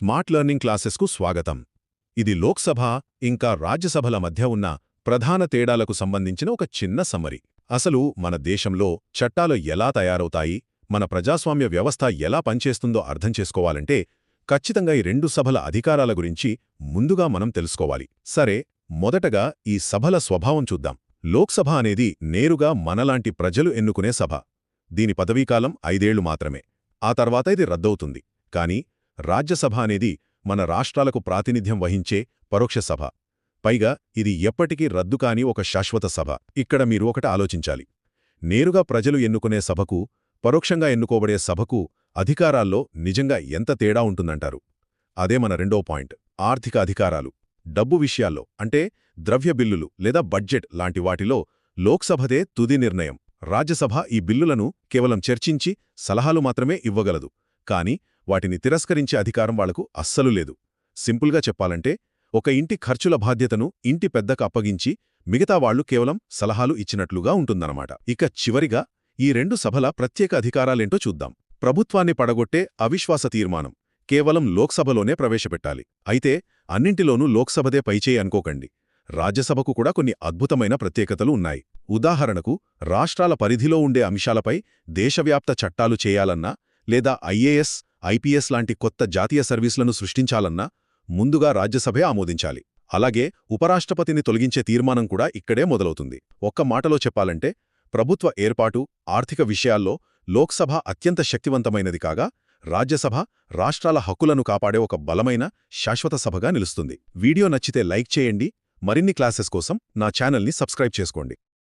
Smart learning క్లాసెస్కు స్వాగతం. ఇది లోక్సభ ఇంకా రాజ్యసభల మధ్య ఉన్న ప్రధాన తేడాలకు సంబంధించిన ఒక చిన్న సమ్మరి. అసలు మన దేశంలో చట్టాలు ఎలా తయారవుతాయి, మన ప్రజాస్వామ్య వ్యవస్థ ఎలా పనిచేస్తుందో అర్థం చేసుకోవాలంటే ఖచ్చితంగా ఈ రెండు సభల అధికారాల గురించి ముందుగా మనం తెలుసుకోవాలి. సరే, మొదటగా ఈ సభల స్వభావం చూద్దాం. లోక్సభ అనేది నేరుగా మనలాంటి ప్రజలు ఎన్నుకునే సభ. దీని పదవీకాలం 5 ఏళ్లు మాత్రమే. ఆ తర్వాత ఇది రద్దవుతుంది. కానీ రాజ్యసభ అనేది మన రాష్ట్రాలకు ప్రాతినిధ్యం వహించే పరోక్ష సభ. పైగా ఇది ఎప్పటికీ రద్దు కాని ఒక శాశ్వత సభ. ఇక్కడ మీరు ఒకటి ఆలోచించాలి. నేరుగా ప్రజలు ఎన్నుకునే సభకు, పరోక్షంగా ఎన్నుకోబడే సభకు అధికారాల్లో నిజంగా ఎంత తేడా ఉంటుందంటారు? అదే మన రెండో పాయింట్. ఆర్థిక అధికారాలు. డబ్బు విషయాల్లో, అంటే ద్రవ్య బిల్లులు లేదా బడ్జెట్ లాంటి వాటిలో లోక్సభదే తుది నిర్ణయం. రాజ్యసభ ఈ బిల్లులను కేవలం చర్చించి సలహాలు మాత్రమే ఇవ్వగలదు. కానీ వాటిని తిరస్కరించే అధికారం వాళ్లకు అస్సలు లేదు. సింపుల్గా చెప్పాలంటే, ఒక ఇంటి ఖర్చుల బాధ్యతను ఇంటి పెద్దకు అప్పగించి మిగతా వాళ్లు కేవలం సలహాలు ఇచ్చినట్లుగా ఉంటుందన్నమాట. ఇక చివరిగా ఈ రెండు సభల ప్రత్యేక అధికారాలేంటో చూద్దాం. ప్రభుత్వాన్ని పడగొట్టే అవిశ్వాస తీర్మానం కేవలం లోక్సభలోనే ప్రవేశపెట్టాలి. అయితే అన్నింటిలోనూ లోక్సభదే పైచేయి అనుకోకండి. రాజ్యసభకు కూడా కొన్ని అద్భుతమైన ప్రత్యేకతలు ఉన్నాయి. ఉదాహరణకు, రాష్ట్రాల పరిధిలో ఉండే అంశాలపై దేశవ్యాప్త చట్టాలు చేయాలన్నా లేదా ఐఏఎస్, ఐపీఎస్ లాంటి కొత్త జాతీయ సర్వీసులను సృష్టించాలన్నా ముందుగా రాజ్యసభే ఆమోదించాలి. అలాగే ఉపరాష్ట్రపతిని తొలగించే తీర్మానం కూడా ఇక్కడే మొదలవుతుంది. ఒక్క మాటలో చెప్పాలంటే, ప్రభుత్వ ఏర్పాటు, ఆర్థిక విషయాల్లో లోక్సభ అత్యంత శక్తివంతమైనది కాగా, రాజ్యసభ రాష్ట్రాల హక్కులను కాపాడే ఒక బలమైన శాశ్వత సభగా నిలుస్తుంది. వీడియో నచ్చితే లైక్ చేయండి. మరిన్ని క్లాసెస్ కోసం నా ఛానల్ని సబ్స్క్రైబ్ చేసుకోండి.